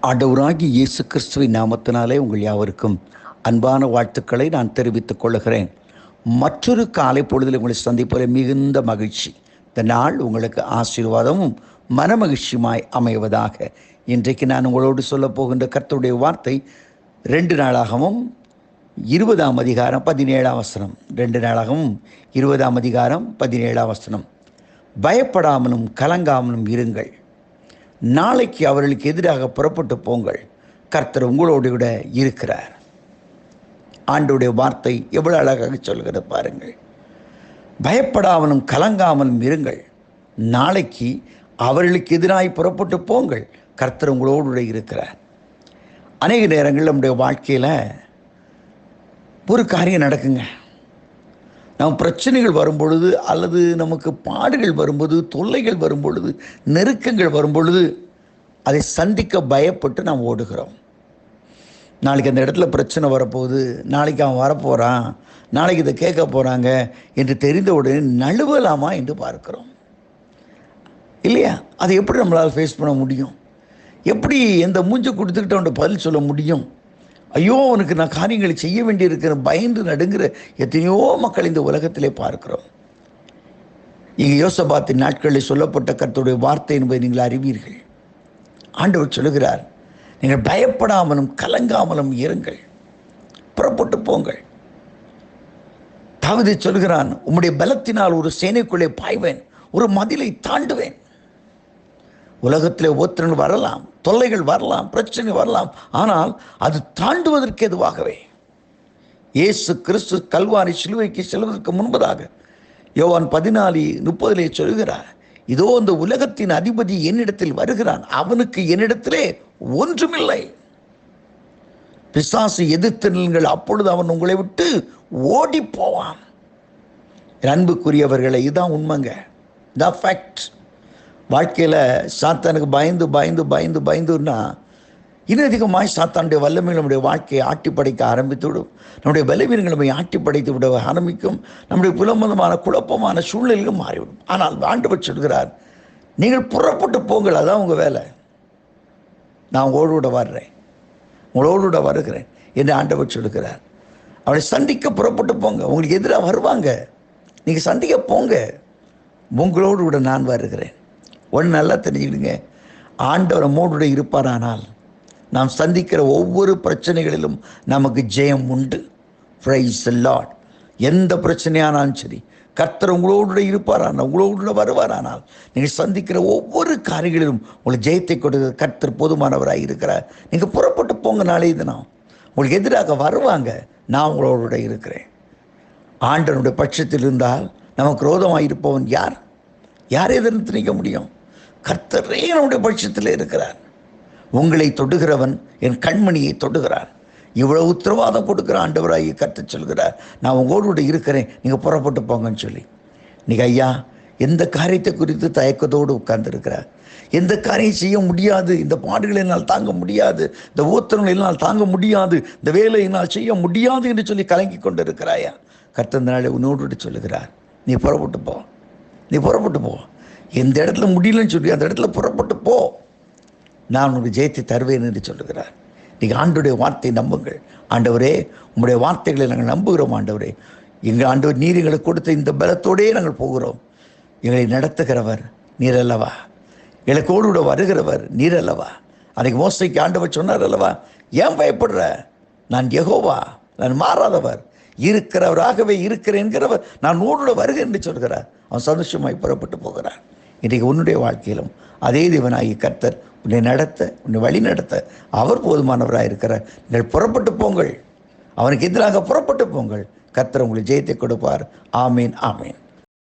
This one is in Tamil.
ஆண்டவராகிய இயேசு கிறிஸ்துவின் நாமத்தினாலே உங்கள் யாவருக்கும் அன்பான வாழ்த்துக்களை நான் தெரிவித்துக் கொள்கிறேன். மற்றொரு காலை பொழுதில் உங்களை சந்திப்பதில் மிகுந்த மகிழ்ச்சி. இந்த நாள் உங்களுக்கு ஆசீர்வாதமும் மனமகிழ்ச்சியுமாய் அமைவதாக. இன்றைக்கு நான் உங்களோடு சொல்ல போகின்ற கர்த்தருடைய வார்த்தை 2 நாளாகவும் 20ஆம் அதிகாரம் 17ஆம் வசனம். 2 நாளாகவும் 20ஆம் அதிகாரம் 17ஆம் வசனம். பயப்படாமலும் கலங்காமலும் இருங்கள், நாளைக்கு அவர்களுக்கு எதிராக புறப்பட்டு போங்கள், கர்த்தர் உங்களோடு கூட இருக்கிறார். ஆண்டவருடைய வார்த்தை எவ்வளவு அழகாக சொல்கிறது பாருங்கள். பயப்படாமலும் கலங்காமலும் இருங்கள், நாளைக்கு அவர்களுக்கு எதிராக புறப்பட்டு போங்கள், கர்த்தர் உங்களோடு கூட இருக்கிறார். அநேக நேரங்கள் நம்முடைய வாழ்க்கையில் ஒரு காரியம் நடக்குங்க. நம்ம பிரச்சனைகள் வரும்பொழுது, அல்லது நமக்கு பாடுகள் வரும்போது, தொல்லைகள் வரும்பொழுது, நெருக்கங்கள் வரும்பொழுது அதை சந்திக்க பயப்பட்டு நாம் ஓடுகிறோம். நாளைக்கு அந்த இடத்துல பிரச்சனை வரப்போகுது, நாளைக்கு அவன் வரப்போகிறான், நாளைக்கு இதை கேட்க போகிறாங்க என்று தெரிந்த உடனே நழுவலாமா என்று பார்க்கிறோம் இல்லையா? அதை எப்படி நம்மளால் ஃபேஸ் பண்ண முடியும்? எப்படி எந்த மூஞ்சை கொடுத்துக்கிட்டு அவன்கிட்ட பதில் சொல்ல முடியும்? ஐயோ, அவனுக்கு நான் காரியங்களை செய்ய வேண்டியிருக்கிற பயந்து நடுங்கிற எத்தனையோ மக்கள் இந்த உலகத்திலே பார்க்கிறோம். இங்கே யோசபாத்தின் நாட்களில் சொல்லப்பட்ட கர்த்தருடைய வார்த்தை என்பதை நீங்கள் அறிவீர்கள். ஆண்டவர் சொல்லுகிறார், நீங்கள் பயப்படாமலும் கலங்காமலும் இருங்கள், புறப்பட்டு போங்கள். தாவீது சொல்கிறான், உம்முடைய பலத்தினால் ஒரு சேனைக்குள்ளே பாய்வேன், ஒரு மதிலை தாண்டுவேன். உலகத்தில் ஒத்தர்கள் வரலாம், தொல்லைகள் வரலாம், பிரச்சனை வரலாம், ஆனால் அது தாண்டுவதற்கு எதுவாகவே இயேசு கிறிஸ்து கல்வாரி சிலுவைக்கு செல்வதற்கு முன்பதாக யோவான் 14:30 சொல்கிறார், இதோ இந்த உலகத்தின் அதிபதி என்னிடத்தில் வருகிறான், அவனுக்கு என்னிடத்திலே ஒன்றுமில்லை. பிசாசு எதிர்த்து நில்லுங்கள், அப்பொழுது அவன் உங்களை விட்டு ஓடி போவான். அன்புக்குரியவர்களை, இதுதான் உண்மைங்க, இதான் ஃபேக்ட். வாழ்க்கையில் சாத்தானுக்கு பயந்து பயந்து பயந்து பயந்துன்னா இன்னும் அதிகமாய் சாத்தானுடைய வல்லமை நம்முடைய வாழ்க்கையை ஆட்டி படைக்க ஆரம்பித்துவிடும். நம்முடைய பலவீனங்கள் நம்மை ஆட்டி படைத்து விட ஆரம்பிக்கும். நம்முடைய புலமதமான குழப்பமான சூழ்நிலையும் மாறிவிடும். ஆனால் ஆண்டவர் சொல்கிறார், நீங்கள் புறப்பட்டு போங்கள், அதான் உங்கள் வேலை. நான் உங்களோடு கூட வர்றேன், உங்களோடு கூட வருகிறேன் என்று ஆண்டவர் சொல்கிறார். அவளை சந்திக்க புறப்பட்டு போங்க. உங்களுக்கு எதிராக வருவாங்க, நீங்கள் சந்திக்க போங்க, உங்களோடு கூட நான் வருகிறேன். ஒன்று நல்லா தெரிஞ்சுக்கிடுங்க, ஆண்டவர் நம்மோடு இருப்பாரானால் நாம் சந்திக்கிற ஒவ்வொரு பிரச்சனைகளிலும் நமக்கு ஜெயம் உண்டு. Praise the Lord. எந்த பிரச்சனையானாலும் சரி, கர்த்தர் உங்களோடு இருப்பாரானால், உங்களோடு வருவாரானால், நீங்கள் சந்திக்கிற ஒவ்வொரு காரியங்களிலும் உங்களுக்கு ஜெயத்தை கொடுக்க கர்த்தர் போதுமானவராக இருக்கிறார். நீங்கள் புறப்பட்டு போங்க. நாளை தினம் உங்களுக்கு எதிராக வருவாங்க, நான் உங்களோட இருக்கிறேன். ஆண்டவனுடைய பட்சத்தில் இருந்தால் நமக்கு விரோதமாக இருப்பவன் யார்? யாரை எதிர்த்து நிற்க முடியும்? கர்த்தரே நம்முடைய பட்சத்தில் இருக்கிறார். உங்களை தொடுகிறவன் என் கண்மணியை தொடுகிறார். இவ்வளவு உத்தரவாதம் கொடுக்குற ஆண்டவராகி கர்த்தர் சொல்கிறார், நான் உங்களோடு இருக்கிறேன், நீங்கள் புறப்பட்டு போங்கன்னு சொல்லி. நீங்கள் ஐயா எந்த காரியத்தை குறித்து தயக்கத்தோடு உட்கார்ந்துருக்கிறார், எந்த காரியம் செய்ய முடியாது, இந்த பாடுகளை என்னால் தாங்க முடியாது, இந்த ஊத்திரங்களை என்னால் தாங்க முடியாது, இந்த வேலை என்னால் செய்ய முடியாது என்று சொல்லி கலங்கி கொண்டு இருக்கிறாயா? கர்த்தர் இந்த நாளை உன்னோடு சொல்லுகிறார், நீ புறப்பட்டு போ, நீ புறப்பட்டு போ. எந்த இடத்துல முடியலன்னு சொல்லி அந்த இடத்துல புறப்பட்டு போ, நான் உனக்கு ஜெயத்தை தருவேன் என்று சொல்லுகிறார். நீங்கள் ஆண்டவருடைய வார்த்தையை நம்புங்கள். ஆண்டவரே, உங்களுடைய வார்த்தைகளை நாங்கள் நம்புகிறோம். ஆண்டவரே, எங்கள் ஆண்டவர் நீர் எங்களுக்கு கொடுத்த இந்த பலத்தோடே நாங்கள் போகிறோம். எங்களை நடத்துகிறவர் நீர் அல்லவா, எங்களுக்கோடு கூட வருகிறவர் நீர் அல்லவா. அன்றைக்கு மோசைக்கு ஆண்டவர் சொன்னார் அல்லவா, ஏன் பயப்படுற, நான் யெகோவா, நான் மாறாதவர், இருக்கிறவராகவே இருக்கிறேன் என்கிறவர், நான் உன்னோடு வருகிறேன் என்று சொல்கிறார். அவன் சந்தோஷமாய் புறப்பட்டு போகிறார். இன்றைக்கு உன்னுடைய வாழ்க்கையிலும் அதே தேவனாகி கர்த்தர் உன்னை நடத்த, உன்னை வழி நடத்த அவர் போதுமானவராக இருக்கிறார். நீங்கள் புறப்பட்டு போங்கள், அவனுக்கு எதிராக புறப்பட்டு போங்கள். கர்த்தர் உங்களுக்கு ஜெயத்தை கொடுப்பார். ஆமீன், ஆமீன்.